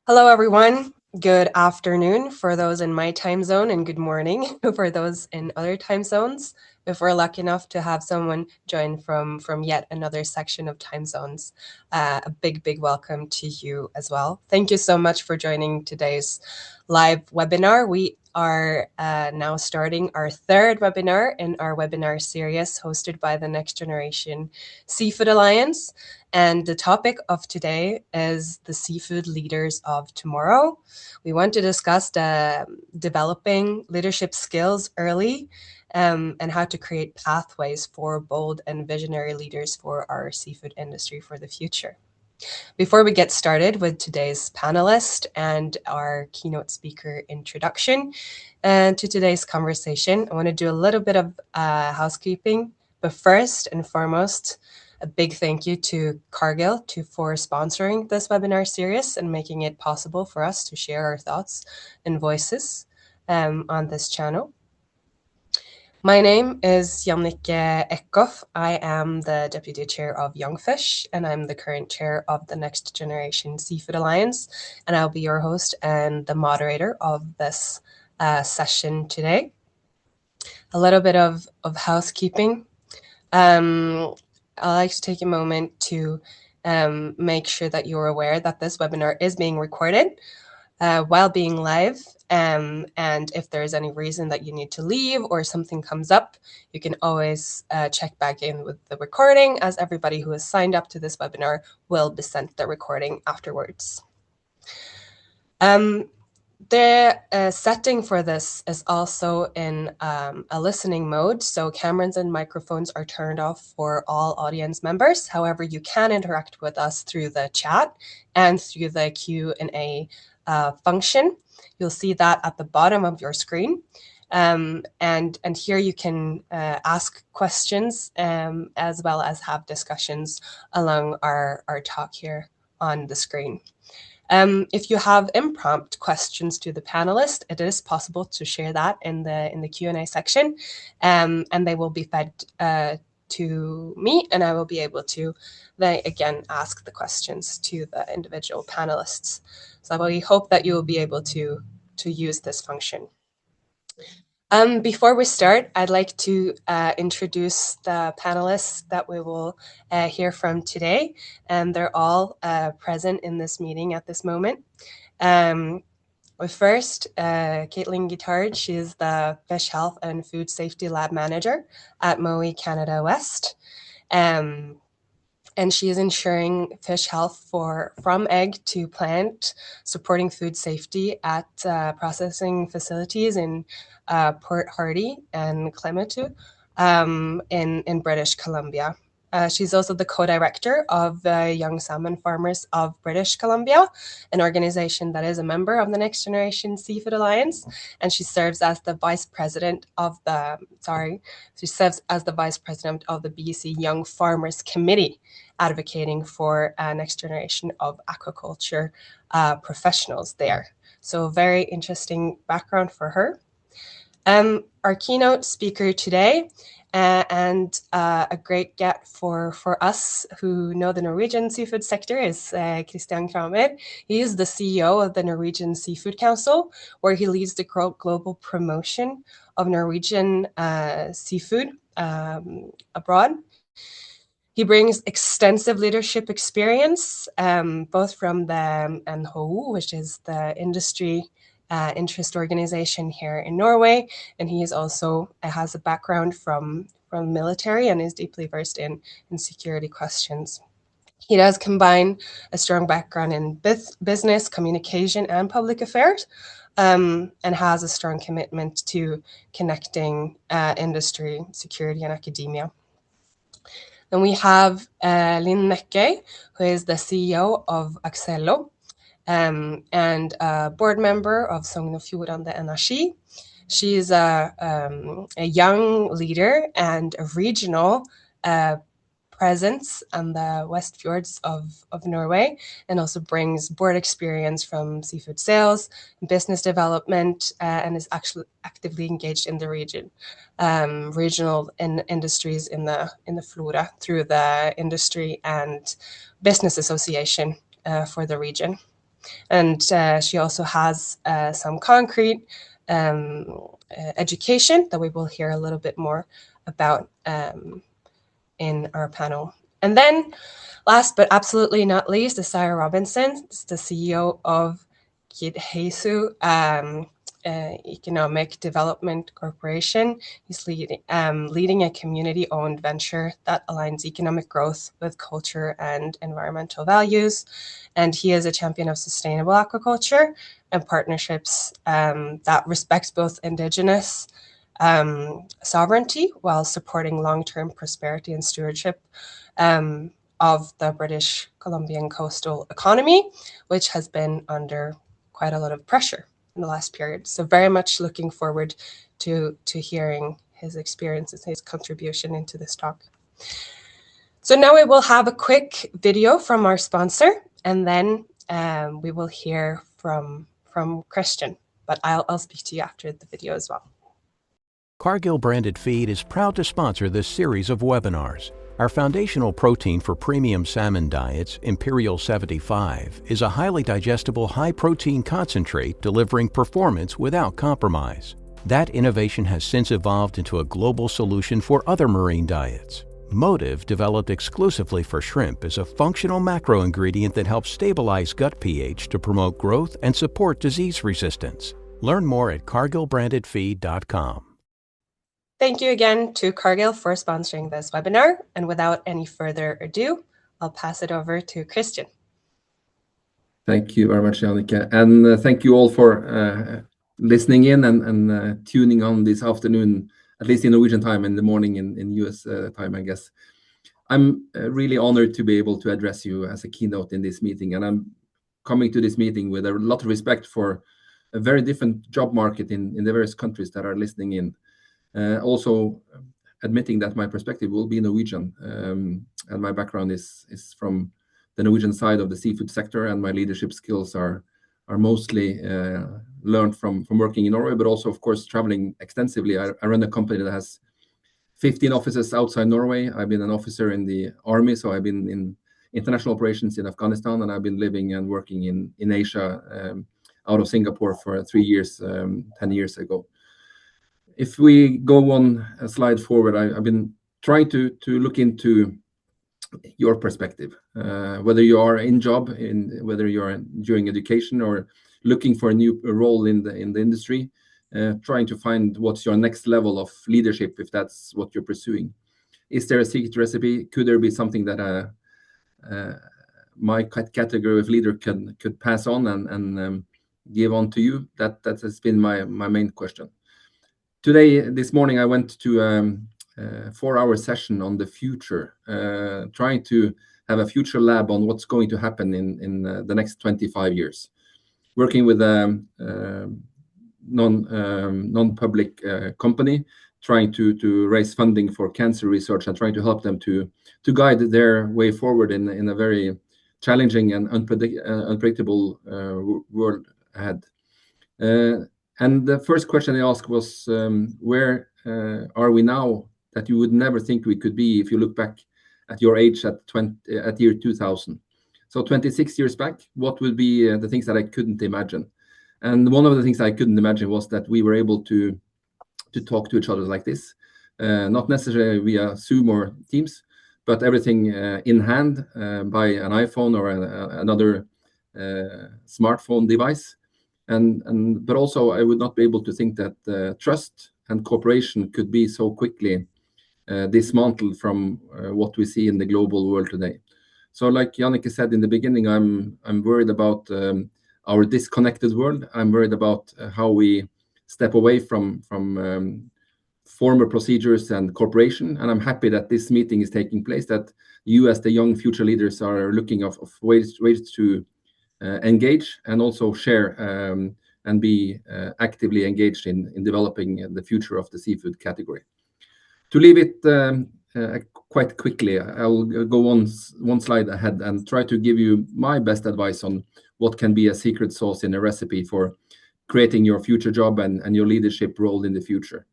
Hello, everyone. Good afternoon for those in my time zone, and good morning for those in other time zones. If we're lucky enough to have someone join from yet another section of time zones, a big welcome to you as well. Thank you so much for joining today's live webinar. We are now starting our third webinar in our webinar series hosted by the Next Generation Seafood Alliance. And the topic of today is the seafood leaders of tomorrow. We want to discuss developing leadership skills early and how to create pathways for bold and visionary leaders for our seafood industry for the future. Before we get started with today's panelist and our keynote speaker introduction and to today's conversation, I want to do a little bit of housekeeping. But first and foremost, a big thank you to Cargill for sponsoring this webinar series and making it possible for us to share our thoughts and voices on this channel. My name is Janicke Eckhoff. I am the Deputy Chair of YoungFish, and I'm the current Chair of the Next Generation Seafood Alliance, and I'll be your host and the moderator of this session today. A little bit of housekeeping. I'd like to take a moment to make sure that you're aware that this webinar is being recorded while being live. And if there is any reason that you need to leave or something comes up, you can always check back in with the recording, as everybody who has signed up to this webinar will be sent the recording afterwards. The setting for this is also in a listening mode, so cameras and microphones are turned off for all audience members. However, you can interact with us through the chat and through the Q&A function. You'll see that at the bottom of your screen. And here you can ask questions as well as have discussions along our talk here on the screen. If you have impromptu questions to the panelists, it is possible to share that in the Q&A section, and they will be fed to me, and I will be able to then again ask the questions to the individual panelists. So we hope that you will be able to use this function. Before we start, I'd like to introduce the panelists that we will hear from today, and they're all present in this meeting at this moment. First, Kaitlin, she is the Fish Health and Food Safety Lab Manager at Mowi Canada West. And she is ensuring fish health from egg to plant, supporting food safety at processing facilities in Port Hardy and Kitasoo in British Columbia. She's also the co-director of Young Salmon Farmers of British Columbia, an organization that is a member of the Next Generation Seafood Alliance, and she serves as the vice president of the BC Young Farmers Committee, advocating for next generation of aquaculture professionals there. So a very interesting background for her. Our keynote speaker today, and a great get for us who know the Norwegian seafood sector, is Christian Chramer. He is the CEO of the Norwegian Seafood Council, where he leads the global promotion of Norwegian seafood abroad. He brings extensive leadership experience, both from the NHO, which is the industry interest organization here in Norway, and he is also has a background from military and is deeply versed in security questions. He does combine a strong background in business, communication, and public affairs, and has a strong commitment to connecting industry, security, and academia. Then we have Linn Theres Nekkøy, who is the CEO of Aksello, and a board member of Sogn og Fjordane Energi. She is a young leader and a regional presence on the West Fjords of Norway, and also brings board experience from seafood sales, business development, and is actually actively engaged in the region, regional industries in the Flora through the Industry and Business Association for the region. And she also has some concrete education that we will hear a little bit more about in our panel. And then last but absolutely not least is Sarah Robinson, the CEO of Kitasoo Economic Development Corporation. He's leading a community-owned venture that aligns economic growth with culture and environmental values. And he is a champion of sustainable aquaculture and partnerships that respects both Indigenous sovereignty while supporting long-term prosperity and stewardship of the British Columbian coastal economy, which has been under quite a lot of pressure in the last period. So very much looking forward to hearing his experiences, his contribution into this talk. So now we will have a quick video from our sponsor, and then we will hear from Christian, but I'll speak to you after the video as well. Cargill Branded Feed is proud to sponsor this series of webinars. Our foundational protein for premium salmon diets, Imperial 75, is a highly digestible, high-protein concentrate delivering performance without compromise. That innovation has since evolved into a global solution for other marine diets. Motive, developed exclusively for shrimp, is a functional macro ingredient that helps stabilize gut pH to promote growth and support disease resistance. Learn more at cargillbrandedfeed.com. Thank you again to Cargill for sponsoring this webinar. And without any further ado, I'll pass it over to Christian. Thank you very much, Janicke. And thank you all for listening in and tuning on this afternoon, at least in Norwegian time, in the morning in US time, I guess. I'm really honored to be able to address you as a keynote in this meeting. And I'm coming to this meeting with a lot of respect for a very different job market in the various countries that are listening in. Also admitting that my perspective will be Norwegian, and my background is from the Norwegian side of the seafood sector, and my leadership skills are mostly learned from working in Norway, but also, of course, traveling extensively. I run a company that has 15 offices outside Norway. I've been an officer in the army, so I've been in international operations in Afghanistan, and I've been living and working in Asia out of Singapore for 3 years, 10 years ago. If we go on a slide forward, I've been trying to look into your perspective, whether you are in job, whether you are doing education or looking for a new role in the industry, trying to find what's your next level of leadership, if that's what you're pursuing. Is there a secret recipe? Could there be something that my category of leader could pass on and give on to you? That has been my main question. This morning, I went to a 4-hour session on the future, trying to have a future lab on what's going to happen in the next 25 years. Working with a non-public company, trying to raise funding for cancer research and trying to help them to guide their way forward in a very challenging and unpredictable world ahead. And the first question I asked was, where are we now that you would never think we could be if you look back at your age at year 2000? So 26 years back, what would be the things that I couldn't imagine? And one of the things I couldn't imagine was that we were able to talk to each other like this, not necessarily via Zoom or Teams, but everything in hand by an iPhone or another smartphone device. But also, I would not be able to think that trust and cooperation could be so quickly dismantled from what we see in the global world today. So, like Janicke said in the beginning, I'm worried about our disconnected world. I'm worried about how we step away from former procedures and cooperation. And I'm happy that this meeting is taking place, that you as the young future leaders are looking of ways to engage and also share and be actively engaged in developing the future of the seafood category. To leave it quite quickly, I'll go one slide ahead and try to give you my best advice on what can be a secret sauce in a recipe for creating your future job and your leadership role in the future.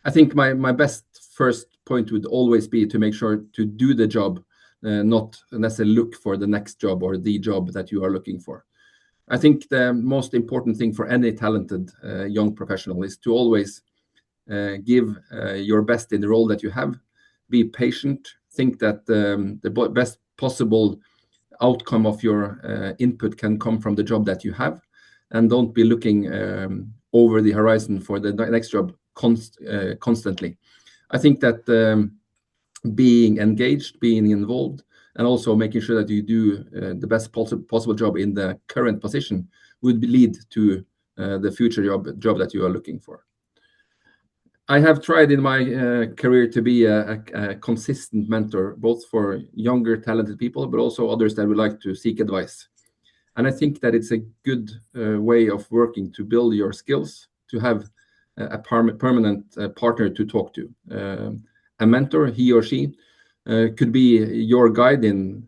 I think my best first point would always be to make sure to do the job, not necessarily look for the next job or the job that you are looking for. I think the most important thing for any talented young professional is to always give your best in the role that you have. Be patient. Think that the best possible outcome of your input can come from the job that you have, and don't be looking over the horizon for the next job constantly. I think that being engaged, being involved, and also making sure that you do the best possible job in the current position would lead to the future job that you are looking for. I have tried in my career to be a consistent mentor, both for younger talented people, but also others that would like to seek advice. And I think that it's a good way of working to build your skills, to have a permanent partner to talk to. A mentor, he or she, could be your guide in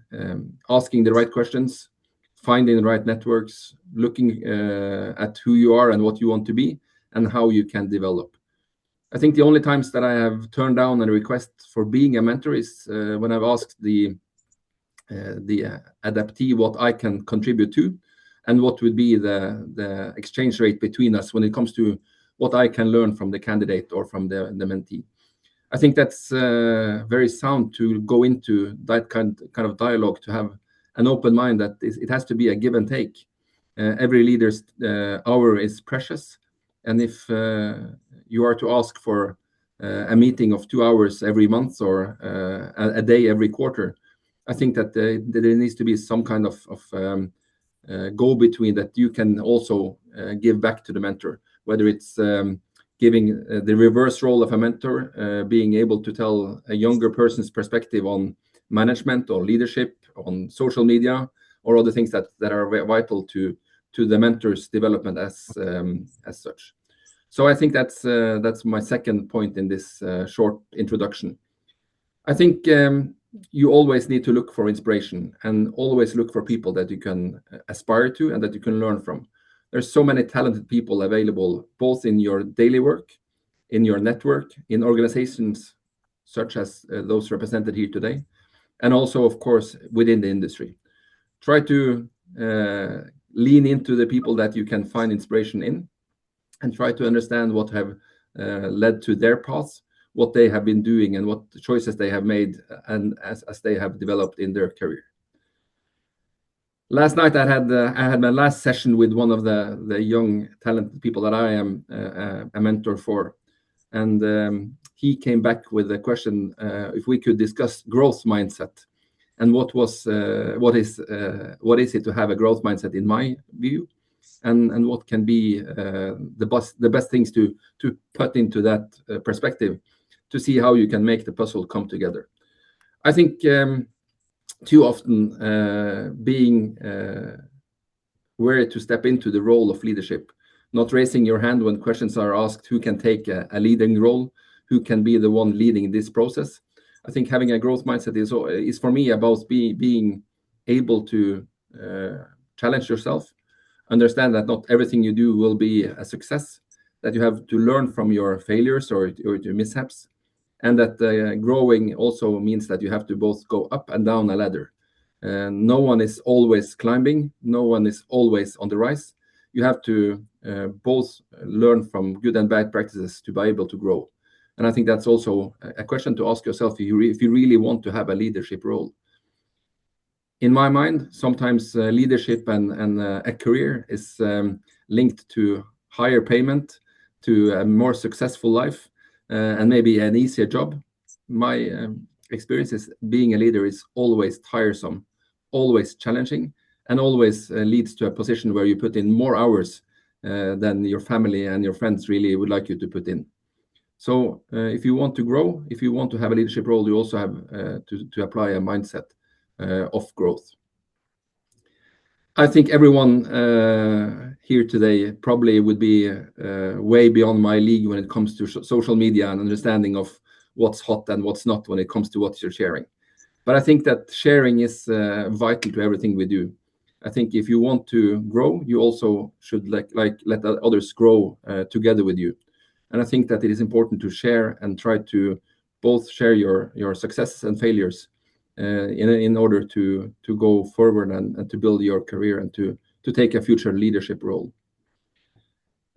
asking the right questions, finding the right networks, looking at who you are and what you want to be, and how you can develop. I think the only times that I have turned down a request for being a mentor is when I've asked the adaptee what I can contribute to, and what would be the exchange rate between us when it comes to what I can learn from the candidate or from the mentee. I think that's very sound to go into that kind of dialogue, to have an open mind that it has to be a give and take. Every leader's hour is precious, and if you are to ask for a meeting of 2 hours every month or a day every quarter, I think that there needs to be some kind of go-between that you can also give back to the mentor, whether it's giving the reverse role of a mentor, being able to tell a younger person's perspective on management or leadership, on social media, or other things that are vital to the mentor's development as such. So I think that's my second point in this short introduction. I think you always need to look for inspiration, and always look for people that you can aspire to and that you can learn from. There's so many talented people available, both in your daily work, in your network, in organizations such as those represented here today, and also, of course, within the industry. Try to lean into the people that you can find inspiration in, and try to understand what have led to their paths, what they have been doing, and what choices they have made, and as they have developed in their career. Last night I had my last session with one of the young talented people that I am a mentor for, and he came back with a question if we could discuss growth mindset, and what is it to have a growth mindset in my view, and what can be the best things to put into that perspective, to see how you can make the puzzle come together. I think too often being wary to step into the role of leadership, not raising your hand when questions are asked, who can take a leading role, who can be the one leading this process. I think having a growth mindset is for me about being able to challenge yourself, understand that not everything you do will be a success, that you have to learn from your failures or your mishaps, and that growing also means that you have to both go up and down a ladder. No one is always climbing, no one is always on the rise. You have to both learn from good and bad practices to be able to grow. And I think that's also a question to ask yourself if you really want to have a leadership role. In my mind, sometimes leadership and a career is linked to higher payment, to a more successful life, and maybe an easier job. My experience is being a leader is always tiresome, always challenging, and always leads to a position where you put in more hours than your family and your friends really would like you to put in. So if you want to grow, if you want to have a leadership role, you also have to apply a mindset of growth. I think everyone here today probably would be way beyond my league when it comes to social media and understanding of what's hot and what's not when it comes to what you're sharing. But I think that sharing is vital to everything we do. I think if you want to grow, you also should let others grow together with you. And I think that it is important to share and try to both share your successes and failures in order to go forward and to build your career and to take a future leadership role.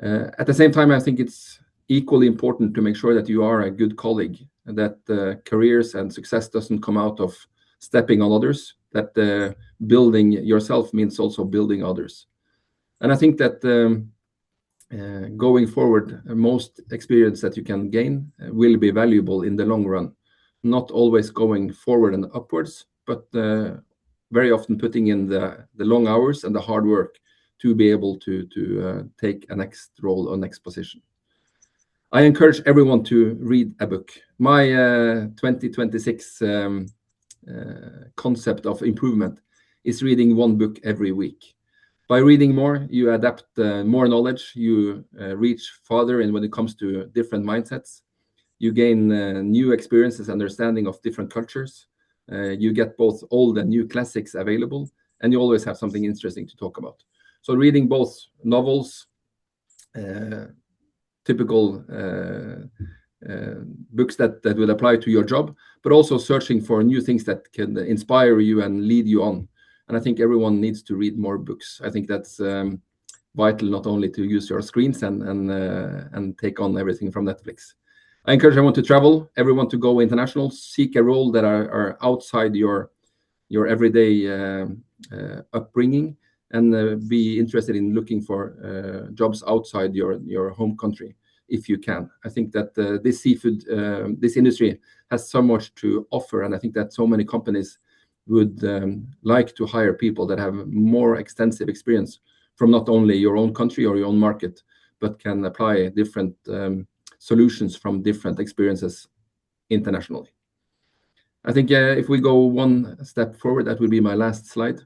At the same time, I think it's equally important to make sure that you are a good colleague, and that careers and success doesn't come out of stepping on others, that building yourself means also building others. And I think that going forward, most experience that you can gain will be valuable in the long run, not always going forward and upwards, but very often putting in the long hours and the hard work to be able to take a next role or next position. I encourage everyone to read a book. My 2026 concept of improvement is reading one book every week. By reading more, you adapt more knowledge, you reach farther in when it comes to different mindsets, you gain new experiences, understanding of different cultures, you get both old and new classics available, and you always have something interesting to talk about. So reading both novels, typical books that would apply to your job, but also searching for new things that can inspire you and lead you on. And I think everyone needs to read more books. I think that's vital, not only to use your screens and take on everything from Netflix. I encourage everyone to travel, everyone to go international, seek a role that are outside your everyday upbringing, and be interested in looking for jobs outside your home country if you can. I think that this seafood, this industry has so much to offer, and I think that so many companies would like to hire people that have more extensive experience from not only your own country or your own market, but can apply different solutions from different experiences internationally. I think if we go one step forward, that will be my last slide.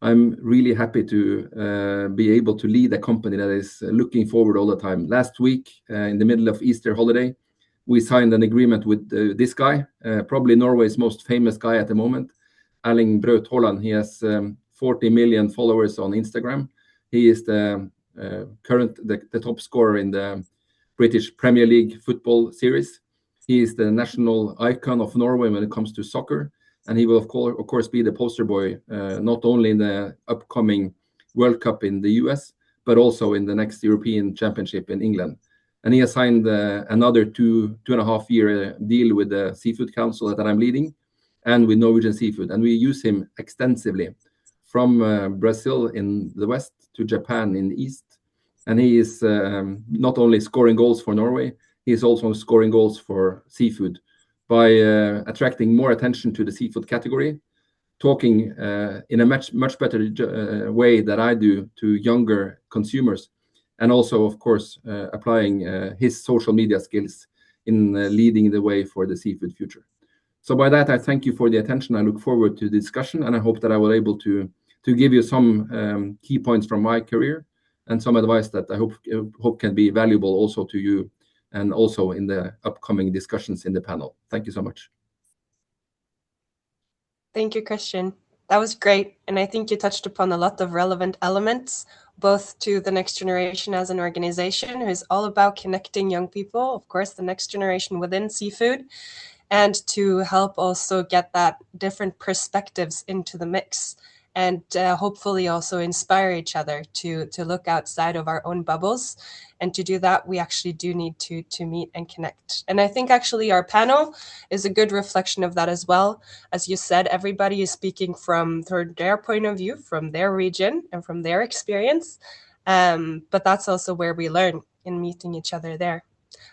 I'm really happy to be able to lead a company that is looking forward all the time. Last week, in the middle of Easter holiday, we signed an agreement with this guy, probably Norway's most famous guy at the moment, Erling Braut Haaland. He has 40 million followers on Instagram. He is the top scorer in the British Premier League football series. He is the national icon of Norway when it comes to soccer. And he will, of course, be the poster boy, not only in the upcoming World Cup in the US, but also in the next European Championship in England. And he has signed another 2.5-year deal with the Seafood Council that I'm leading, and with Norwegian Seafood. And we use him extensively from Brazil in the west to Japan in the east. And he is not only scoring goals for Norway, he is also scoring goals for seafood, by attracting more attention to the seafood category, talking in a much better way than I do to younger consumers, and also, of course, applying his social media skills in leading the way for the seafood future. So by that, I thank you for the attention. I look forward to the discussion, and I hope that I will be able to give you some key points from my career and some advice that I hope can be valuable also to you, and also in the upcoming discussions in the panel. Thank you so much. Thank you, Christian. That was great. And I think you touched upon a lot of relevant elements, both to the next generation as an organization who is all about connecting young people, of course, the next generation within seafood, and to help also get that different perspectives into the mix, and hopefully also inspire each other to look outside of our own bubbles. And to do that, we actually do need to meet and connect. And I think actually our panel is a good reflection of that as well. As you said, everybody is speaking from their point of view, from their region and from their experience. But that's also where we learn, in meeting each other there.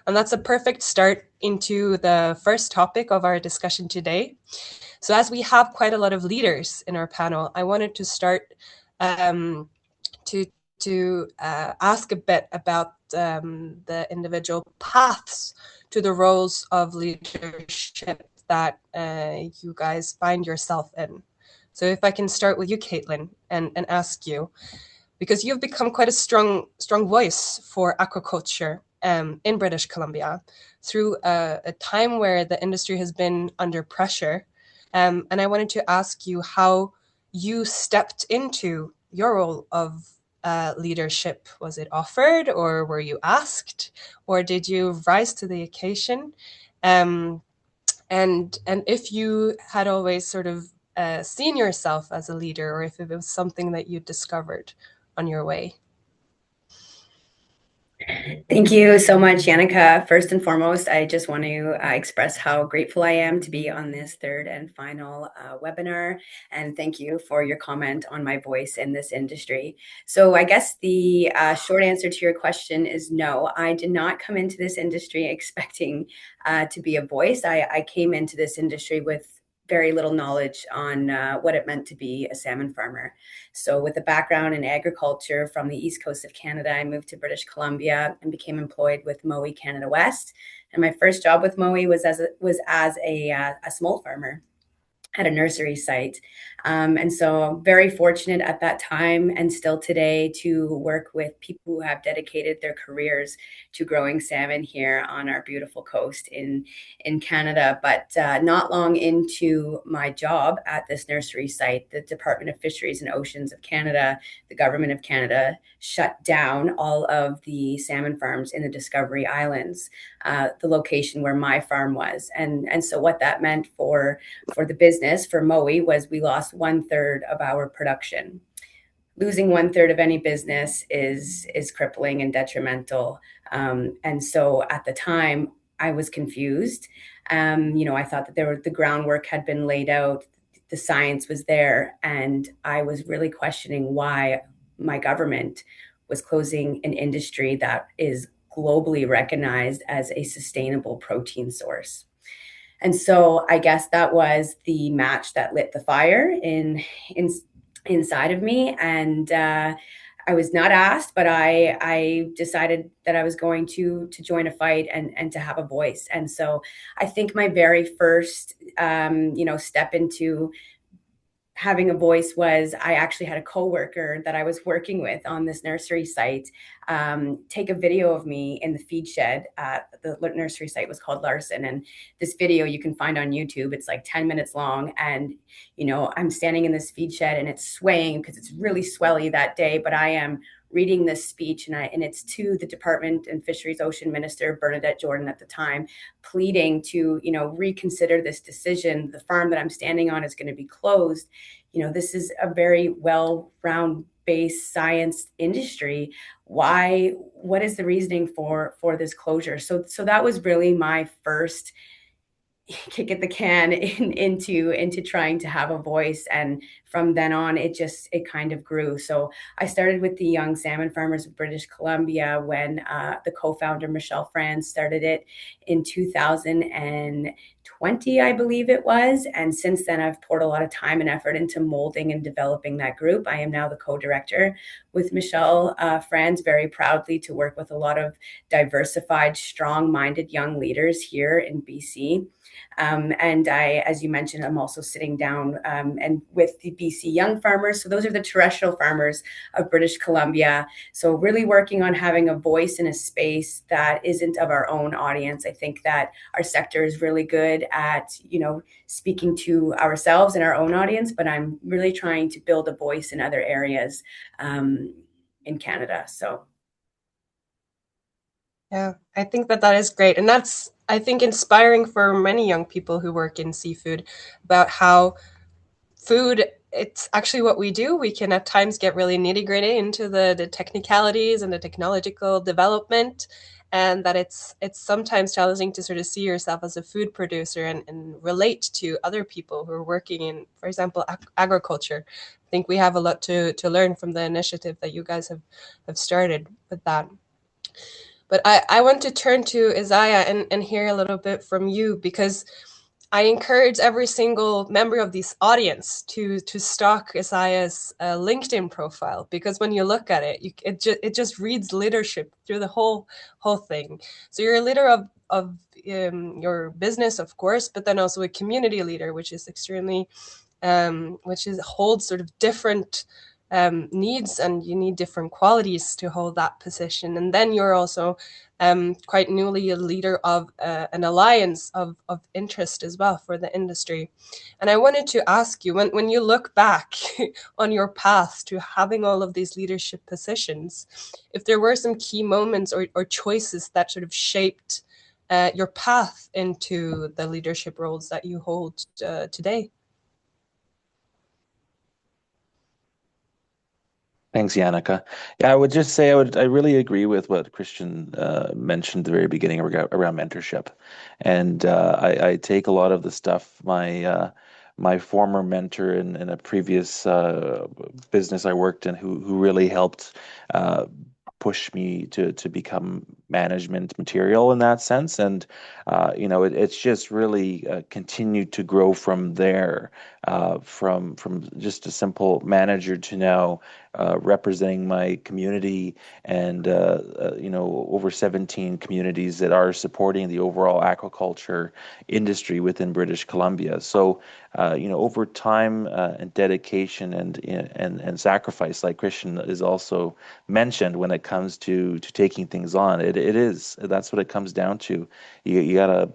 And that's a perfect start into the first topic of our discussion today. So as we have quite a lot of leaders in our panel, I wanted to start to ask a bit about the individual paths to the roles of leadership that you guys find yourself in. So if I can start with you, Kaitlin, and ask you, because you've become quite a strong voice for aquaculture in British Columbia through a time where the industry has been under pressure. And I wanted to ask you how you stepped into your role of leadership. Was it offered, or were you asked, or did you rise to the occasion? And if you had always sort of seen yourself as a leader, or if it was something that you discovered on your way? Thank you so much, Janicke. First and foremost, I just want to express how grateful I am to be on this third and final webinar. And thank you for your comment on my voice in this industry. So I guess the short answer to your question is no, I did not come into this industry expecting to be a voice. I came into this industry with very little knowledge on what it meant to be a salmon farmer. So with a background in agriculture from the east coast of Canada, I moved to British Columbia and became employed with Mowi Canada West. And my first job with Mowi was as a smolt farmer at a nursery site. And so I'm very fortunate at that time and still today to work with people who have dedicated their careers to growing salmon here on our beautiful coast in Canada. But not long into my job at this nursery site, the Department of Fisheries and Oceans of Canada, the Government of Canada, shut down all of the salmon farms in the Discovery Islands, the location where my farm was. And so what that meant for the business, for Mowi, was we lost 1/3 of our production. Losing 1/3 of any business is crippling and detrimental. And so at the time, I was confused. I thought that the groundwork had been laid out, the science was there, and I was really questioning why my government was closing an industry that is globally recognized as a sustainable protein source. And so I guess that was the match that lit the fire inside of me. And I was not asked, but I decided that I was going to join a fight and to have a voice. And so I think my very first, step into having a voice was I actually had a coworker that I was working with on this nursery site take a video of me in the feed shed. The nursery site was called Larson, and this video you can find on YouTube. It's like 10 minutes long, and I'm standing in this feed shed and it's swaying because it's really swelly that day, but I am reading this speech, and it's to the Department and Fisheries Ocean Minister Bernadette Jordan at the time, pleading to reconsider this decision. The farm that I'm standing on is going to be closed. This is a very well-based science industry. What is the reasoning for this closure? So that was really my first kick at the can into trying to have a voice. And from then on, it kind of grew. So I started with the Young Salmon Farmers of British Columbia when the co-founder, Michelle Franz, started it in 2020, I believe it was. And since then, I've poured a lot of time and effort into molding and developing that group. I am now the co-director with Michelle Franz, very proudly to work with a lot of diversified, strong-minded young leaders here in BC. And as you mentioned, I'm also sitting down and with the BC Young Farmers. So those are the terrestrial farmers of British Columbia. So really working on having a voice in a space that isn't of our own audience. I think that our sector is really good at, speaking to ourselves and our own audience, but I'm really trying to build a voice in other areas in Canada. So. Yeah, I think that is great. And that's, I think, inspiring for many young people who work in seafood about how food, it's actually what we do. We can at times get really nitty-gritty into the technicalities and the technological development, and that it's sometimes challenging to sort of see yourself as a food producer and relate to other people who are working in, for example, agriculture. I think we have a lot to learn from the initiative that you guys have started with that. But I want to turn to Xai'xais and hear a little bit from you, because I encourage every single member of this audience to stalk Xai'xais' LinkedIn profile, because when you look at it, it just reads leadership through the whole thing. So you're a leader of your business, of course, but then also a community leader, which is extremely, holds sort of different needs, and you need different qualities to hold that position. And then you're also quite newly a leader of an alliance of interest as well for the industry. And I wanted to ask you, when you look back on your path to having all of these leadership positions, if there were some key moments or choices that sort of shaped your path into the leadership roles that you hold today. Thanks, Janicke. Yeah, I would just say I really agree with what Christian mentioned at the very beginning around mentorship, and I take a lot of the stuff my former mentor in a previous business I worked in, who really helped uh, push me to become management material in that sense, and it's just really continued to grow from there, from just a simple manager to now representing my community and over 17 communities that are supporting the overall aquaculture industry within British Columbia. So over time and dedication and sacrifice, like Christian is also mentioned, when it comes to taking things on, that's what it comes down to. You gotta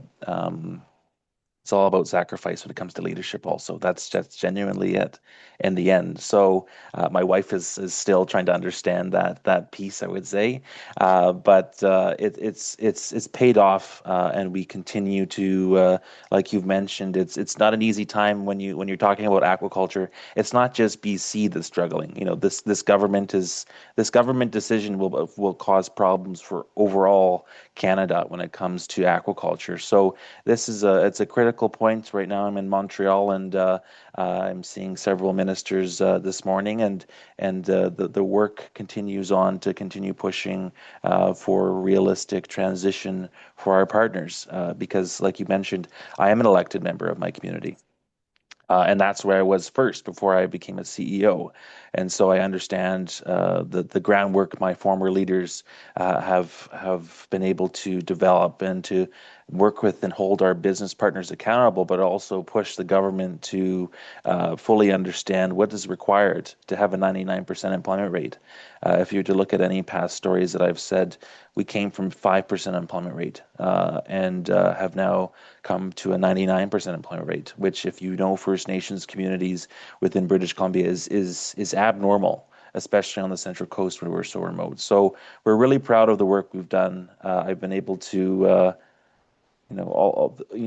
it's all about sacrifice when it comes to leadership also. That's genuinely it in the end. So my wife is still trying to understand that piece, I would say, but it's paid off, and we continue to like you've mentioned, it's not an easy time when you're talking about aquaculture. It's not just BC that's struggling. This government decision will cause problems for overall Canada when it comes to aquaculture. So it's a critical point right now. I'm in Montreal, and I'm seeing several ministers this morning, and the work continues on to continue pushing for realistic transition for our partners. Because, like you mentioned, I am an elected member of my community. And that's where I was first before I became a CEO. And so I understand the groundwork my former leaders have been able to develop and to work with and hold our business partners accountable, but also push the government to fully understand what is required to have a 99% employment rate. If you were to look at any past stories that I've said, we came from 5% employment rate and have now come to a 99% employment rate, which, if you know First Nations communities within British Columbia, is abnormal, especially on the Central Coast where we're so remote. So we're really proud of the work we've done. I've been able to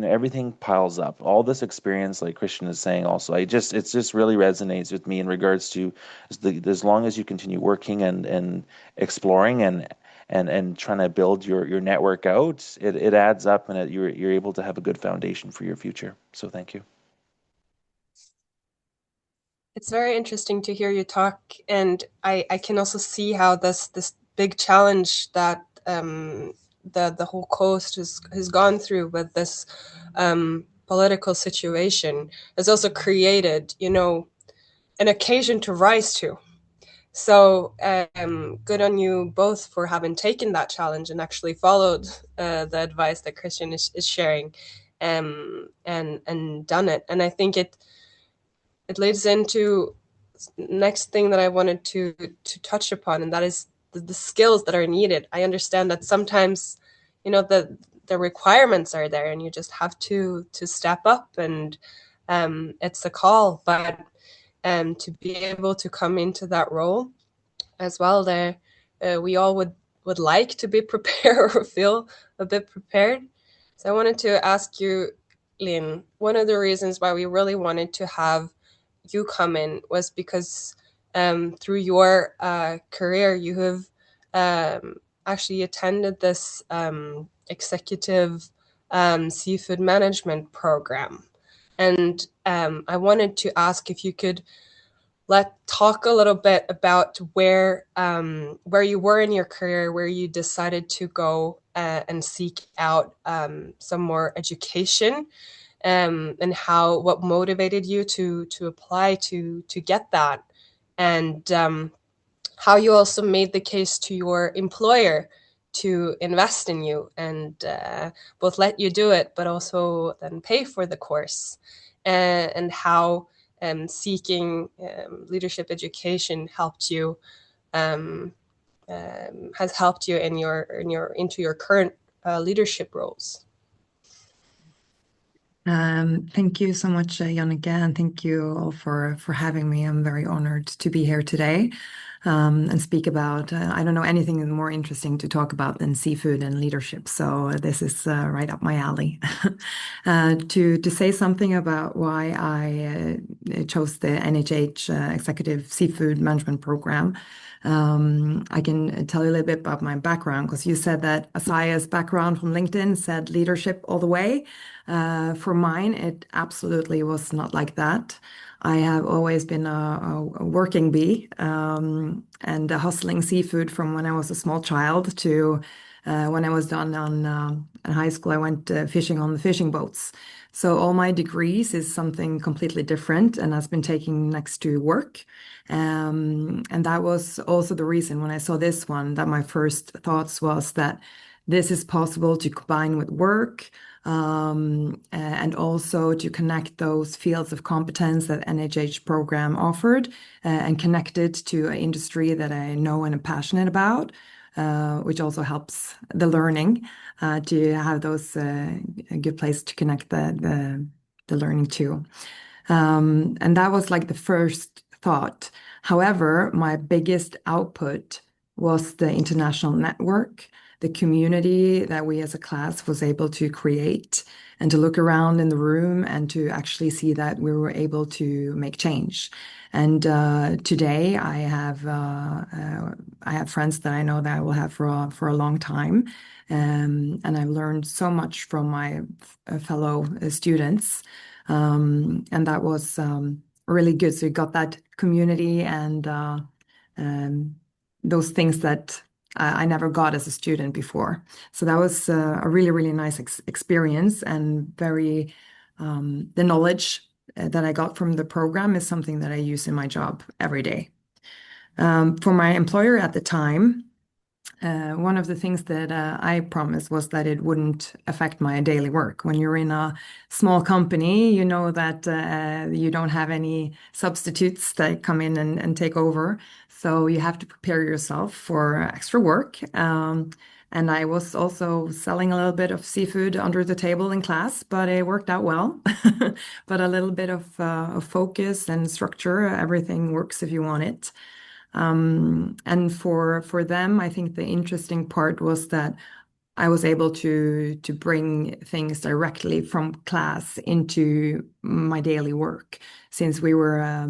everything piles up. All this experience, like Christian is saying, also, it just really resonates with me in regards to as long as you continue working and exploring and trying to build your network out, it adds up, and you're able to have a good foundation for your future. So thank you. It's very interesting to hear you talk, and I can also see how this big challenge that the whole coast has gone through with this political situation has also created, an occasion to rise to. So good on you both for having taken that challenge and actually followed the advice that Christian is sharing, and done it. And I think it leads into next thing that I wanted to touch upon, and that is the skills that are needed. I understand that sometimes, the requirements are there, and you just have to step up, and it's a call. But to be able to come into that role as well, there we all would like to be prepared or feel a bit prepared. So I wanted to ask you, Linn, one of the reasons why we really wanted to have you come in was because through your career, you have actually attended this executive seafood management program. And I wanted to ask if you could talk a little bit about where you were in your career, where you decided to go and seek out some more education, and what motivated you to apply to get that, and how you also made the case to your employer to invest in you and both let you do it, but also then pay for the course, and how seeking leadership education helped you, has helped you into your current leadership roles. Thank you so much, Janicke, and thank you all for having me. I'm very honored to be here today. and speak about. I don't know anything more interesting to talk about than seafood and leadership. So this is right up my alley. To say something about why I chose the NHH Executive Seafood Management Program. I can tell you a little bit about my background, because you said that Xai'xais' background from LinkedIn said leadership all the way. For mine, it absolutely was not like that. I have always been a working bee, and hustling seafood from when I was a small child to when I was done in high school. I went fishing on the fishing boats. So all my degrees is something completely different and has been taken next to work. And that was also the reason when I saw this one that my first thoughts was that this is possible to combine with work, and also to connect those fields of competence that NHH program offered, and connect it to an industry that I know and am passionate about, which also helps the learning, to have those a good place to connect the learning to. And that was like the first thought. However, my biggest output was the international network, the community that we as a class was able to create, and to look around in the room and to actually see that we were able to make change. And today I have friends that I know that I will have for a long time, and I've learned so much from my fellow students, and that was really good. So you got that community and those things that I never got as a student before. So that was a really, really nice experience, and very the knowledge that I got from the program is something that I use in my job every day. For my employer at the time, one of the things that I promised was that it wouldn't affect my daily work. When you're in a small company, you know that you don't have any substitutes that come in and take over. So you have to prepare yourself for extra work. And I was also selling a little bit of seafood under the table in class, but it worked out well. But a little bit of focus and structure, everything works if you want it. And for them, I think the interesting part was that I was able to bring things directly from class into my daily work, since we were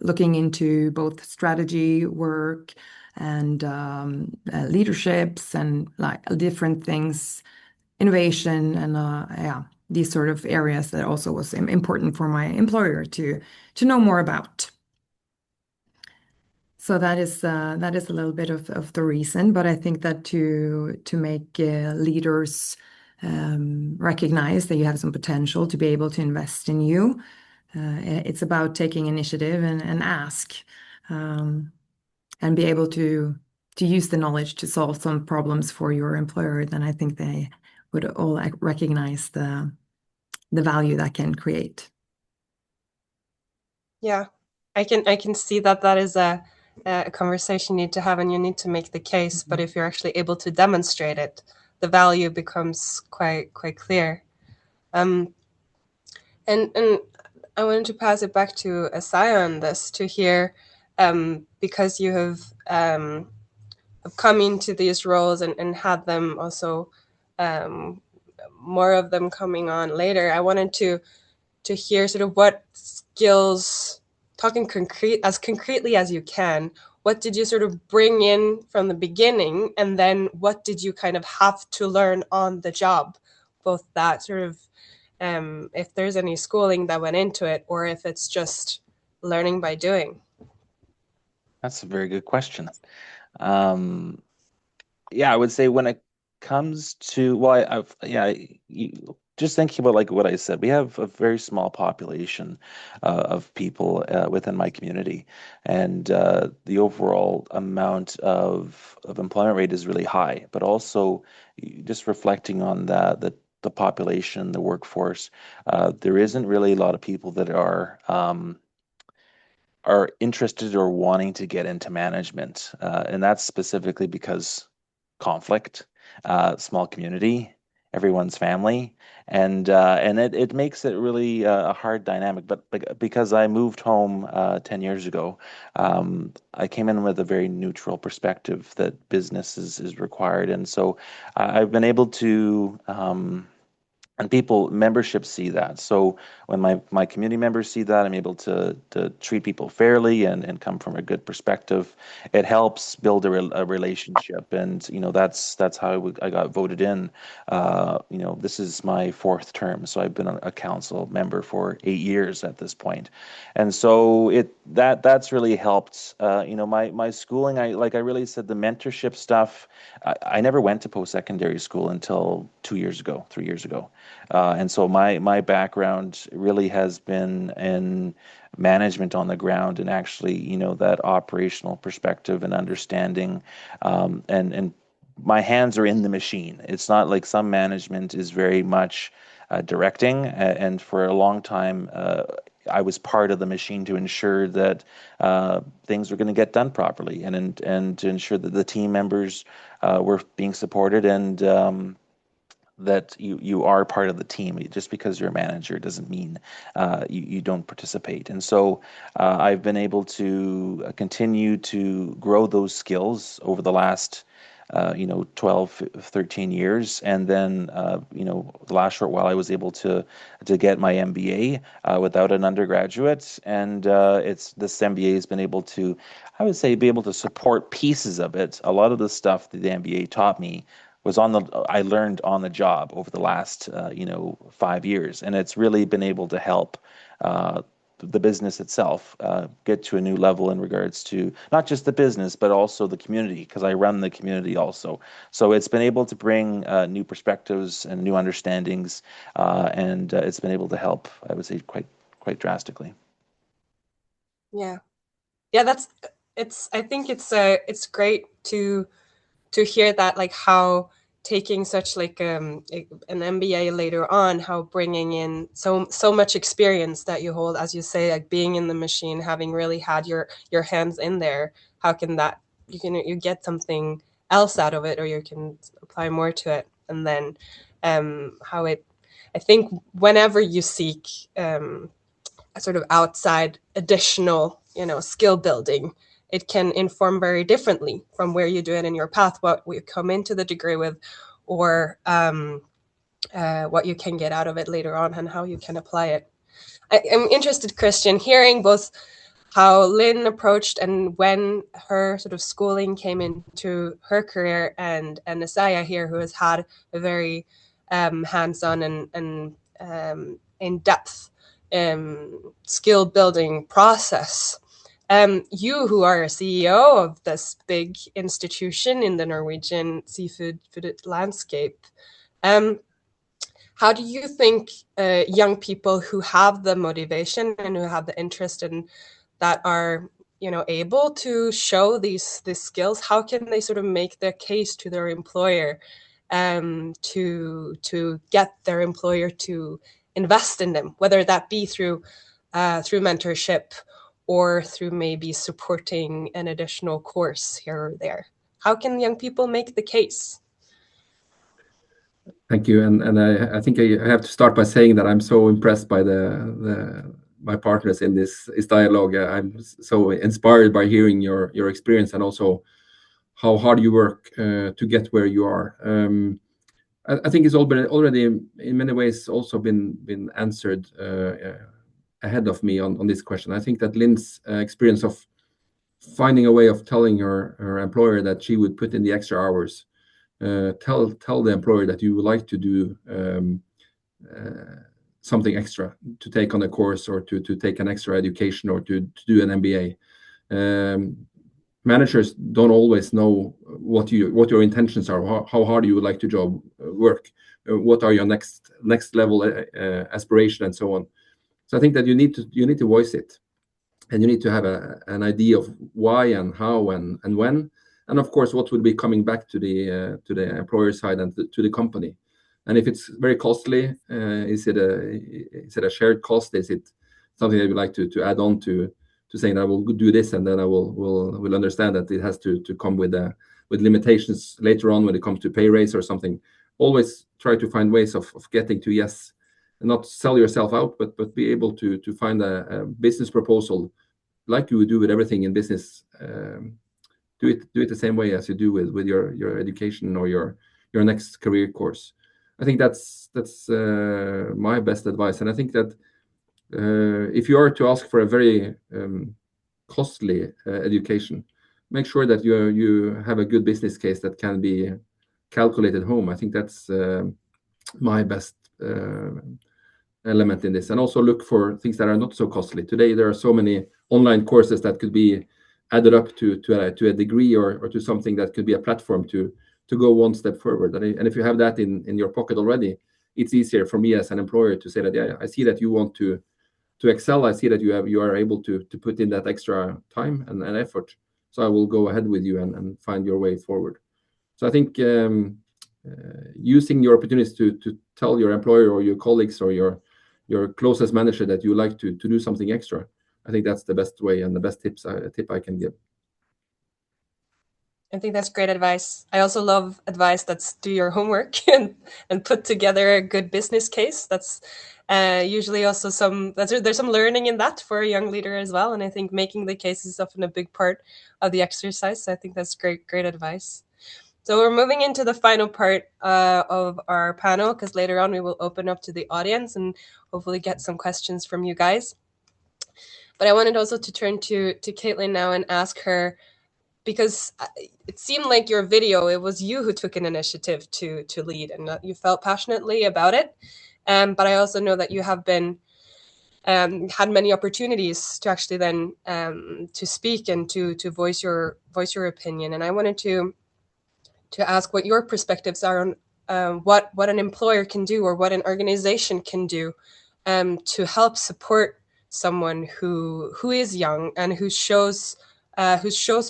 looking into both strategy work and leaderships and like different things, innovation, and yeah, these sort of areas that also was important for my employer to know more about. So that is a little bit of the reason, but I think that to make leaders recognize that you have some potential to be able to invest in you, it's about taking initiative and ask, and be able to use the knowledge to solve some problems for your employer. Then I think they would all recognize the value that can create. Yeah, I can see that is a conversation you need to have, and you need to make the case. But if you're actually able to demonstrate it, the value becomes quite clear. And I wanted to pass it back to Asaya on this, to hear, because you have come into these roles and had them also, more of them coming on later. I wanted to hear sort of what skills, talking concretely as you can, what did you sort of bring in from the beginning, and then what did you kind of have to learn on the job? Both that sort of, if there's any schooling that went into it, or if it's just learning by doing. That's a very good question. Yeah, I would say when it comes to, well, just thinking about like what I said, we have a very small population of people within my community, and the overall amount of employment rate is really high. But also, just reflecting on the population, the workforce, there isn't really a lot of people that are interested or wanting to get into management, and that's specifically because conflict, small community, everyone's family, and it makes it really a hard dynamic. But because I moved home 10 years ago, I came in with a very neutral perspective that business is required, and so I've been able to. And memberships see that. So when my community members see that, I'm able to treat people fairly and come from a good perspective. It helps build a relationship, and that's how I got voted in. This is my 4th term, so I've been a council member for 8 years at this point, and so that's really helped. My schooling, I really said the mentorship stuff. I never went to post-secondary school until 3 years ago. And so my background really has been in management on the ground, and actually, that operational perspective and understanding, and my hands are in the machine. It's not like some management is very much directing, and for a long time, I was part of the machine to ensure that things were going to get done properly, and to ensure that the team members were being supported, and that you are part of the team. Just because you're a manager doesn't mean you don't participate. And so I've been able to continue to grow those skills over the last 12, 13 years. And then, the last short while I was able to get my MBA without an undergraduate. And this MBA has been able to, I would say, be able to support pieces of it. A lot of the stuff that the MBA taught me I learned on the job over the last 5 years, and it's really been able to help the business itself get to a new level in regards to not just the business but also the community, because I run the community also. So it's been able to bring new perspectives and new understandings, and it's been able to help, I would say, quite drastically. Yeah, I think it's great to hear that, like how taking such like an MBA later on, how bringing in so much experience that you hold, as you say, like being in the machine, having really had your hands in there, how can that you get something else out of it, or you can apply more to it. And then I think whenever you seek a sort of outside additional skill building, it can inform very differently from where you do it in your path, what you come into the degree with, or what you can get out of it later on and how you can apply it. I'm interested, Christian, hearing both how Linn approached and when her sort of schooling came into her career, and Xai'xais here, who has had a very hands-on and in-depth skill building process. You, who are a CEO of this big institution in the Norwegian seafood landscape, how do you think young people who have the motivation and who have the interest in that are able to show these skills, how can they sort of make their case to their employer to get their employer to invest in them, whether that be through mentorship or through maybe supporting an additional course here or there? How can young people make the case? Thank you, and I think I have to start by saying that I'm so impressed by my partners in this dialogue. I'm so inspired by hearing your experience, and also how hard you work to get where you are. I think it's already in many ways also been answered ahead of me on this question. I think that Linn's experience of finding a way of telling her employer that she would put in the extra hours, tell the employer that you would like to do something extra, to take on a course, or to take an extra education, or to do an MBA. Managers don't always know what your intentions are, how hard you would like to work, what are your next level aspiration, and so on. So I think that you need to voice it, and you need to have an idea of why and how and when, and of course what will be coming back to the employer side and to the company. And if it's very costly, is it a shared cost? Is it something that you like to add on to saying I will do this, and then I will understand that it has to come with limitations later on when it comes to pay raise or something? always try to find ways of getting to yes, and not sell yourself out, but be able to find a business proposal like you would do with everything in business. Do it the same way as you do with your education or your next career course. I think that's my best advice. And I think that if you are to ask for a very costly education, make sure that you have a good business case that can be calculated home. I think that's my best element in this. And also look for things that are not so costly. Today there are so many online courses that could be added up to a degree or to something that could be a platform to go one step forward. And if you have that in your pocket already, it's easier for me as an employer to say that, yeah, I see that you want to excel. I see that you are able to put in that extra time and effort. So I will go ahead with you and find your way forward. So I think using your opportunities to tell your employer or your colleagues or your closest manager that you like to do something extra, I think that's the best way and the best tip I can give. I think that's great advice. I also love advice that's do your homework and put together a good business case. That's usually also there's some learning in that for a young leader as well. And I think making the case is often a big part of the exercise. So I think that's great advice. So we're moving into the final part of our panel, because later on we will open up to the audience and hopefully get some questions from you guys. But I wanted also to turn to Kaitlin now and ask her, because it seemed like your video, it was you who took an initiative to lead and that you felt passionately about it. But I also know that you have been had many opportunities to actually then to speak and to voice your opinion. And I wanted to ask what your perspectives are on what an employer can do or what an organization can do to help support someone who is young and who shows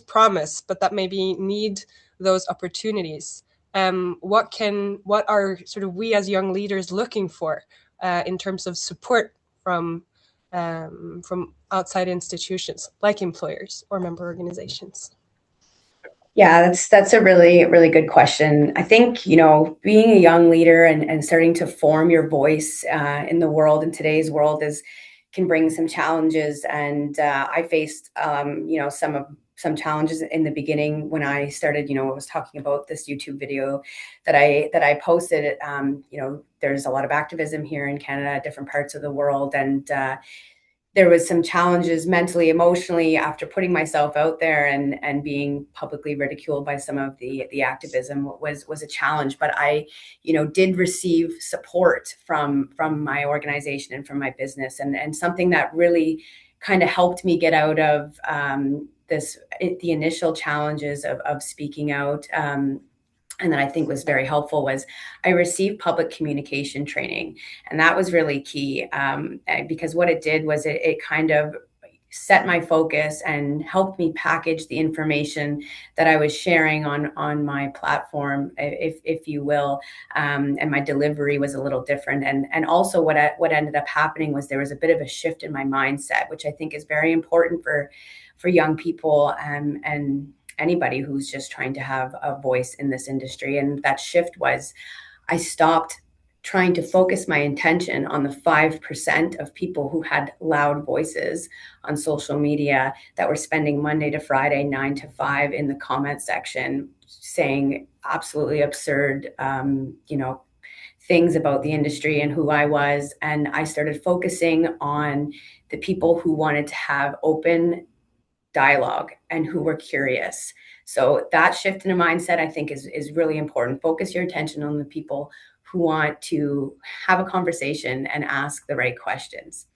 promise, but that maybe need those opportunities. What are sort of we as young leaders looking for in terms of support from outside institutions like employers or member organizations? Yeah, that's a really, really good question. I think, being a young leader and starting to form your voice in the world, in today's world, can bring some challenges. And I faced, some challenges in the beginning when I started, I was talking about this YouTube video that I posted. There's a lot of activism here in Canada, different parts of the world. And there was some challenges mentally, emotionally after putting myself out there and being publicly ridiculed by some of the activism was a challenge. But I, did receive support from my organization and from my business, and something that really kind of helped me get out of the initial challenges of speaking out. And that I think was very helpful was I received public communication training. And that was really key because what it did was it kind of set my focus and helped me package the information that I was sharing on my platform, if you will. And my delivery was a little different. And also what ended up happening was there was a bit of a shift in my mindset, which I think is very important for young people and anybody who's just trying to have a voice in this industry. And that shift was I stopped trying to focus my attention on the 5% of people who had loud voices on social media that were spending Monday to Friday, 9 to 5 in the comment section, saying absolutely absurd, things about the industry and who I was. And I started focusing on the people who wanted to have open dialogue and who were curious. So that shift in a mindset, I think, is really important. Focus your attention on the people who want to have a conversation and ask the right questions.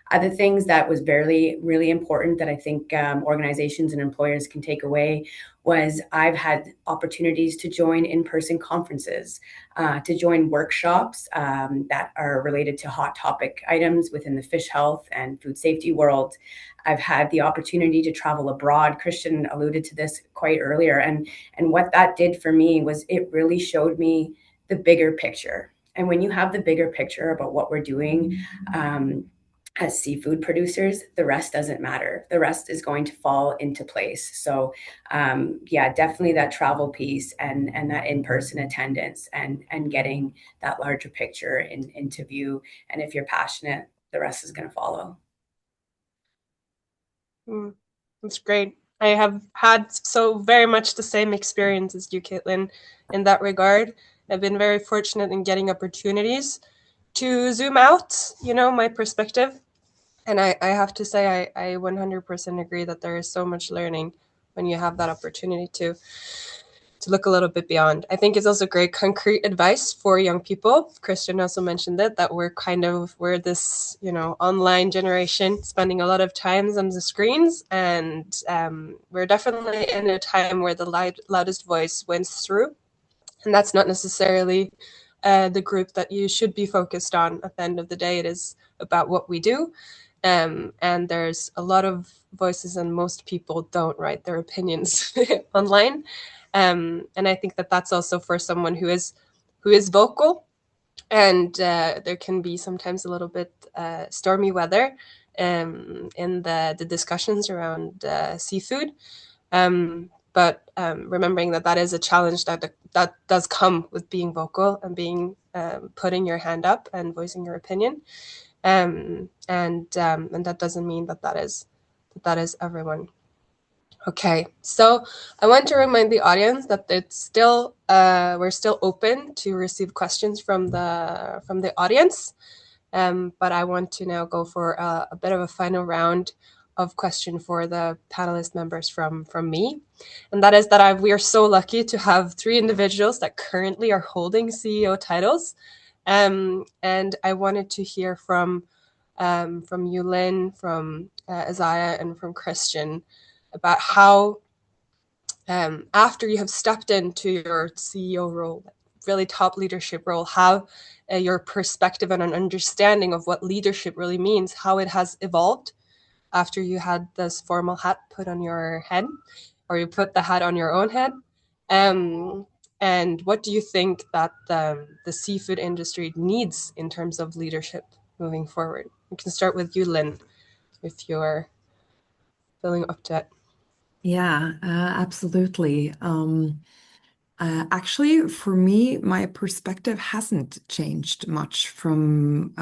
Other things that was really important that I think organizations and employers can take away was I've had opportunities to join in-person conferences, to join workshops that are related to hot topic items within the fish health and food safety world. I've had the opportunity to travel abroad. Christian alluded to this quite earlier. And what that did for me was it really showed me the bigger picture. And when you have the bigger picture about what we're doing, as seafood producers, the rest doesn't matter. The rest is going to fall into place. So yeah, definitely that travel piece and that in-person attendance and getting that larger picture into view. And if you're passionate, the rest is going to follow. That's great. I have had so very much the same experience as you, Kaitlin, in that regard. I've been very fortunate in getting opportunities to zoom out, you know, my perspective. And I have to say, I 100% agree that there is so much learning when you have that opportunity to look a little bit beyond. I think it's also great concrete advice for young people. Christian also mentioned it, that we're this, you know, online generation spending a lot of time on the screens. And we're definitely in a time where the loudest voice wins through. And that's not necessarily the group that you should be focused on. At the end of the day, it is about what we do. And there's a lot of voices, and most people don't write their opinions online. And I think that that's also for someone who is vocal. And there can be sometimes a little bit stormy weather in the discussions around seafood. But remembering that is a challenge that does come with being vocal and being putting your hand up and voicing your opinion. And that doesn't mean that is everyone. Okay, so I want to remind the audience that it's still we're still open to receive questions from the audience, but I want to now go for a bit of a final round of question for the panelist members from me, and that is that we are so lucky to have 3 individuals that currently are holding CEO titles. And I wanted to hear from you, Linn, from Xai'xais, and from Christian about how, after you have stepped into your CEO role, really top leadership role, how your perspective and an understanding of what leadership really means, how it has evolved after you had this formal hat put on your head, or you put the hat on your own head. And what do you think that the seafood industry needs in terms of leadership moving forward? We can start with you, Linn, if you're feeling up to it. Yeah, absolutely. Actually, for me, my perspective hasn't changed much from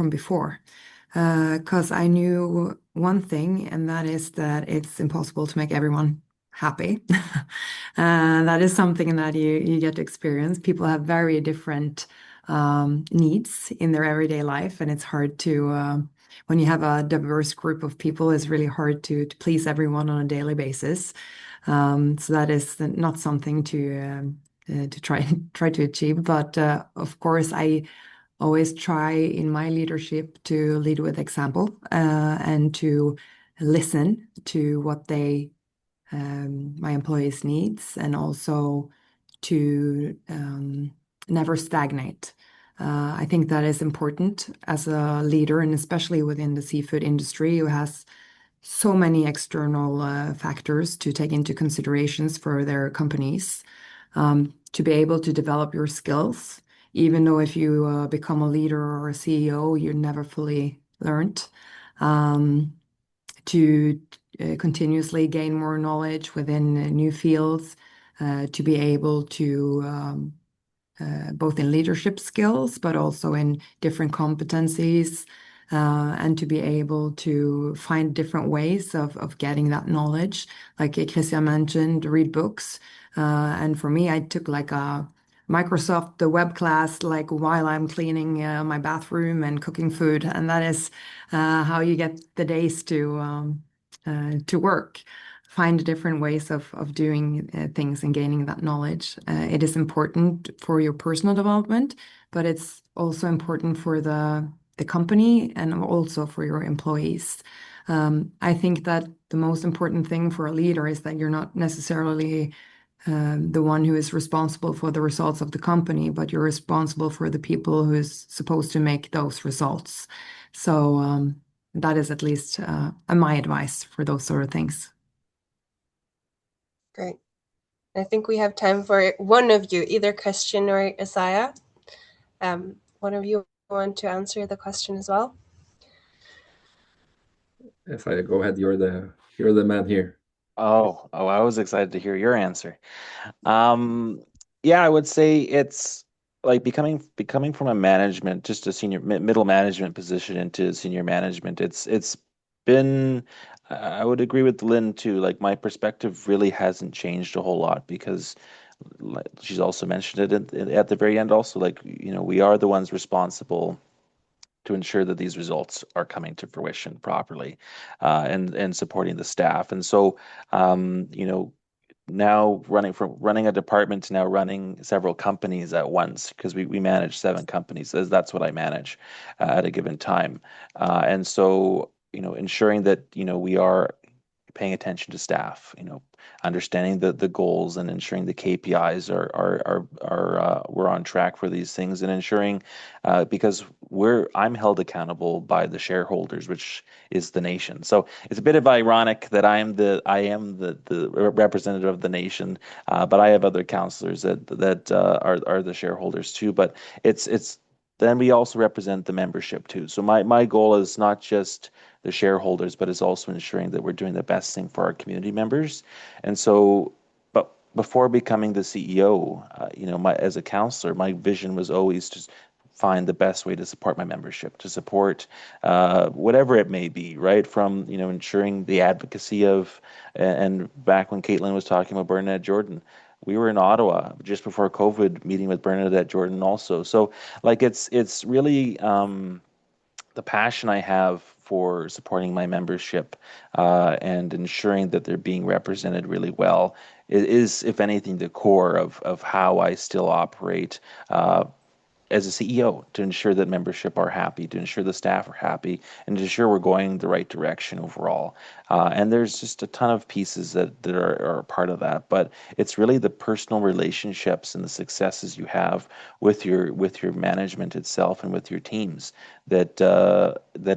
before, because I knew one thing, and that is that it's impossible to make everyone happy. That is something that you get to experience. People have very different needs in their everyday life, and it's hard to when you have a diverse group of people, it's really hard to please everyone on a daily basis. So that is not something to try to achieve. But of course, I always try in my leadership to lead with example, and to listen to what my employees needs, and also to never stagnate. I think that is important as a leader, and especially within the seafood industry, who has so many external factors to take into considerations for their companies, to be able to develop your skills, even though if you become a leader or a CEO, you're never fully learned, to continuously gain more knowledge within new fields, to be able to both in leadership skills, but also in different competencies, and to be able to find different ways of getting that knowledge. Like Christian mentioned, read books. And for me, I took like a Microsoft the web class, like while I'm cleaning my bathroom and cooking food, and that is how you get the days to work. Find different ways of doing things and gaining that knowledge. It is important for your personal development, but it's also important for the company and also for your employees. I think that the most important thing for a leader is that you're not necessarily the one who is responsible for the results of the company, but you're responsible for the people who is supposed to make those results. So that is at least my advice for those sort of things. Great. I think we have time for one of you, either Christian or Xai'xais. One of you want to answer the question as well? Yes, go ahead. You're the man here. Oh, I was excited to hear your answer. Yeah, I would say it's like becoming from a management, just a senior middle management position into senior management. It's been, I would agree with Lynn too. Like my perspective really hasn't changed a whole lot because like, she's also mentioned it at the very end. Also, like we are the ones responsible to ensure that these results are coming to fruition properly, and supporting the staff. And so, now running a department to now running several companies at once, because we manage 7 companies. That's what I manage at a given time. And so, ensuring that, we are paying attention to staff, understanding the goals and ensuring the KPIs are we're on track for these things, and ensuring because I'm held accountable by the shareholders, which is the nation. So it's a bit of ironic that I am the representative of the nation, but I have other councillors that are the shareholders too. But it's then we also represent the membership too. So my goal is not just the shareholders, but it's also ensuring that we're doing the best thing for our community members. And so, but before becoming the CEO, as a councillor, my vision was always to find the best way to support my membership, to support whatever it may be, right? From, ensuring the advocacy of, and back when Kaitlin was talking about Bernadette Jordan, we were in Ottawa just before COVID meeting with Bernadette Jordan also. So like it's really the passion I have for supporting my membership and ensuring that they're being represented really well is, if anything, the core of how I still operate as a CEO, to ensure that membership are happy, to ensure the staff are happy, and to ensure we're going the right direction overall. And there's just a ton of pieces that are part of that, but it's really the personal relationships and the successes you have with your management itself and with your teams that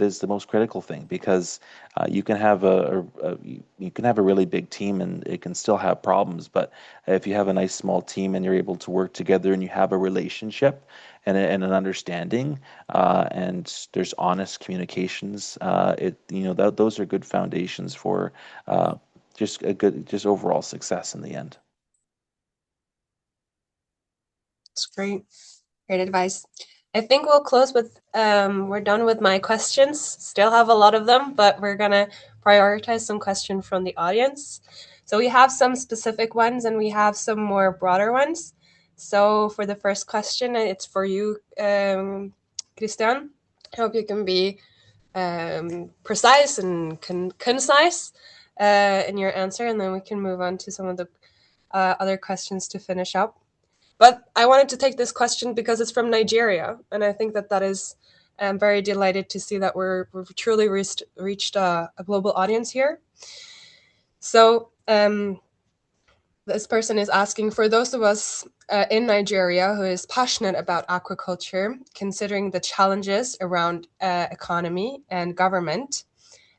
is the most critical thing, because you can have you can have a really big team and it can still have problems, but if you have a nice small team and you're able to work together and you have a relationship and an understanding, and there's honest communications, those are good foundations for just overall success in the end. That's great. Great advice. I think we'll close with, we're done with my questions. Still have a lot of them, but we're going to prioritize some questions from the audience. So we have some specific ones and we have some more broader ones. So for the first question, it's for you, Christian. I hope you can be precise and concise in your answer, and then we can move on to some of the other questions to finish up. But I wanted to take this question because it's from Nigeria, and I think that is very delighted to see that we've truly reached a global audience here. So this person is asking, for those of us in Nigeria who is passionate about aquaculture, considering the challenges around economy and government,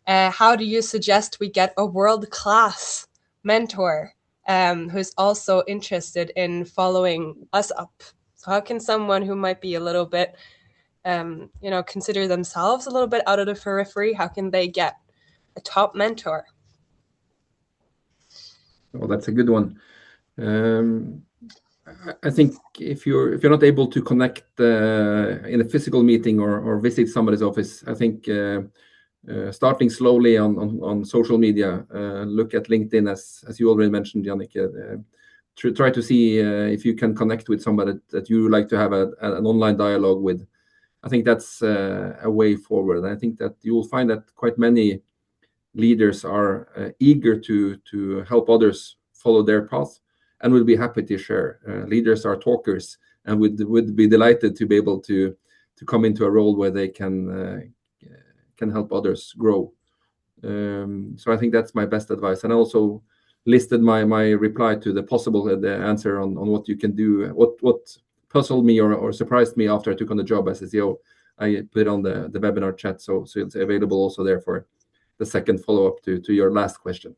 how do you suggest we get a world-class mentor who's also interested in following us up? So how can someone who might be a little bit, consider themselves a little bit out of the periphery, how can they get a top mentor? Oh, that's a good one. I think if you're not able to connect in a physical meeting or visit somebody's office, I think starting slowly on social media, look at LinkedIn as you already mentioned, Janicke. Try to see if you can connect with somebody that you like to have an online dialogue with. I think that's a way forward. And I think that you will find that quite many leaders are eager to help others follow their path and will be happy to share. Leaders are talkers and would be delighted to be able to come into a role where they can help others grow. So I think that's my best advice. And I also listed my reply to the answer on what you can do. What puzzled me or surprised me after I took on the job as a CEO, I put it on the webinar chat, so it's available also there for the second follow-up to your last question.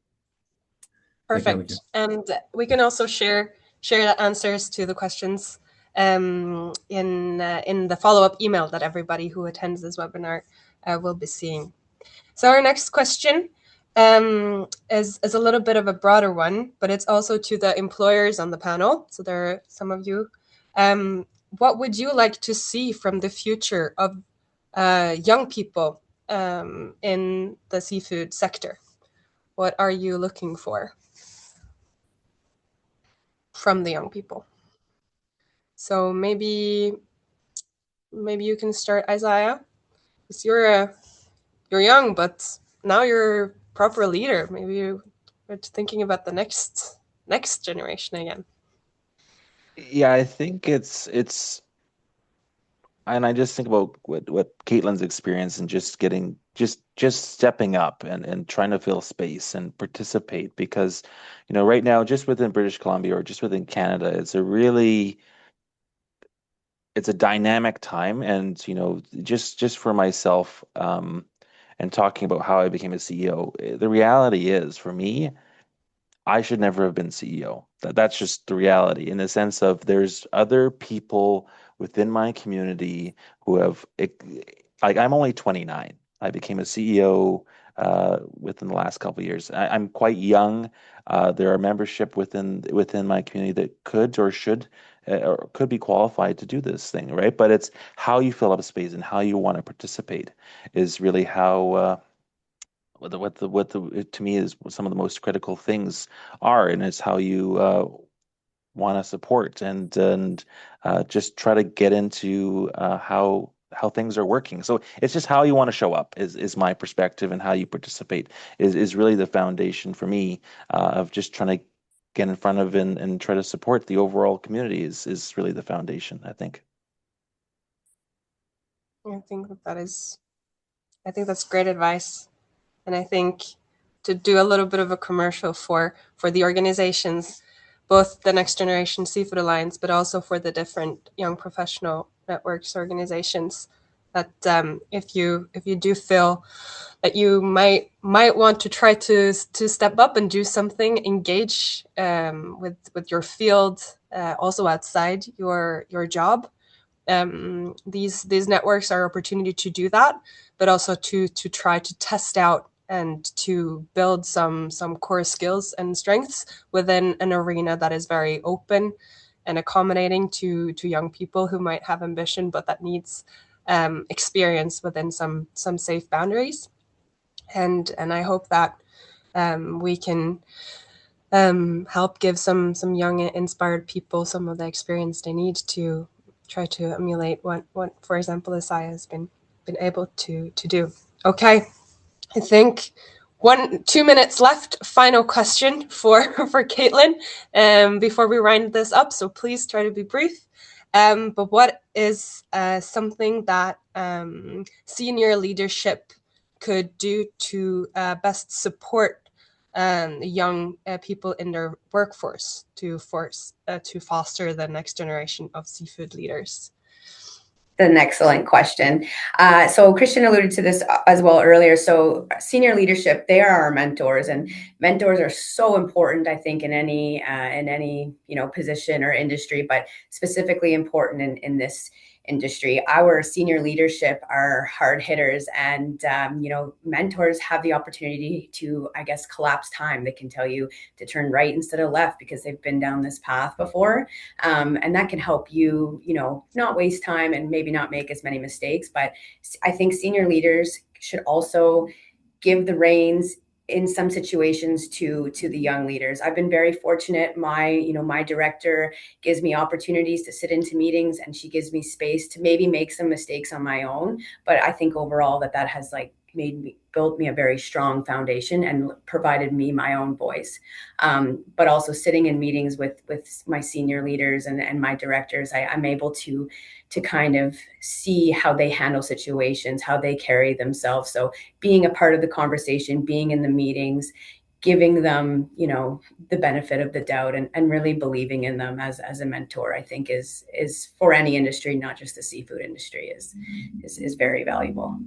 Perfect. And we can also share the answers to the questions in the follow-up email that everybody who attends this webinar will be seeing. So our next question is a little bit of a broader one, but it's also to the employers on the panel. So there are some of you. What would you like to see from the future of young people in the seafood sector? What are you looking for from the young people? So maybe you can start, Xai'xais, because you're young, but now you're a proper leader. Maybe you're thinking about the next generation again. Yeah, I think it's and I just think about what Kaitlin's experience and just getting just stepping up and trying to fill space and participate, because right now, just within British Columbia or just within Canada, it's a dynamic time. And just for myself, and talking about how I became a CEO, the reality is, for me, I should never have been CEO. That's just the reality, in the sense of there's other people within my community who have, like, I'm only 29. I became a CEO within the last couple of years. I'm quite young. There are membership within my community that could or should or could be qualified to do this thing, right? But it's how you fill up space and how you want to participate is really how to me is some of the most critical things are, and it's how you want to support and just try to get into how things are working. So it's just how you want to show up is my perspective, and how you participate is really the foundation for me of just trying to get in front of and try to support the overall community is really the foundation, I think. I think that's great advice. And I think to do a little bit of a commercial for the organizations, both the Next Generation Seafood Alliance, but also for the different young professional networks organizations, that if you do feel that you might want to try to step up and do something, engage with your field, also outside your job. These networks are an opportunity to do that, but also to try to test out and to build some core skills and strengths within an arena that is very open and accommodating to young people who might have ambition, but that needs experience within some safe boundaries. And I hope that we can help give some young inspired people some of the experience they need to try to emulate what for example, Xai'xais has been able to do. Okay, I think 2 minutes left. Final question for Kaitlin before we round this up. So please try to be brief. But what is something that senior leadership could do to best support young people in their workforce to foster the next generation of seafood leaders? An excellent question. So Christian alluded to this as well earlier. So senior leadership, they are our mentors, and mentors are so important, I think, in any position or industry, but specifically important in this industry. Our senior leadership are hard hitters, and mentors have the opportunity to, I guess, collapse time. They can tell you to turn right instead of left because they've been down this path before, and that can help you, not waste time and maybe not make as many mistakes. But I think senior leaders should also give the reins in some situations to the young leaders. I've been very fortunate. My director gives me opportunities to sit into meetings, and she gives me space to maybe make some mistakes on my own. But I think overall that has built me a very strong foundation and provided me my own voice. But also sitting in meetings with my senior leaders and my directors, I'm able to kind of see how they handle situations, how they carry themselves. So being a part of the conversation, being in the meetings, giving them, the benefit of the doubt, and really believing in them as a mentor, I think is for any industry, not just the seafood industry, is very valuable.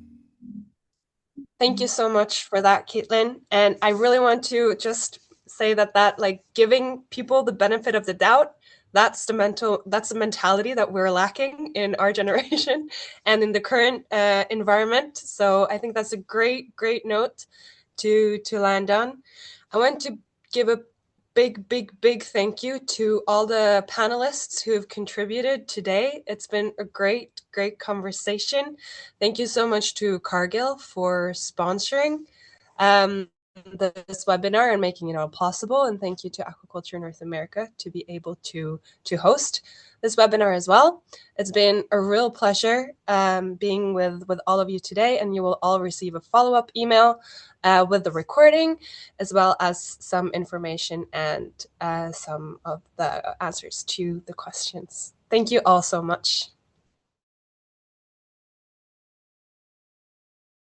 Thank you so much for that, Kaitlin. And I really want to just say that giving people the benefit of the doubt, that's the mentality that we're lacking in our generation and in the current environment. So I think that's a great note to land on. I want to give a big thank you to all the panelists who have contributed today. It's been a great conversation. Thank you so much to Cargill for sponsoring this webinar and making it all possible. And thank you to Aquaculture North America to be able to host this webinar as well. It's been a real pleasure being with all of you today, and you will all receive a follow-up email with the recording, as well as some information and some of the answers to the questions. Thank you all so much.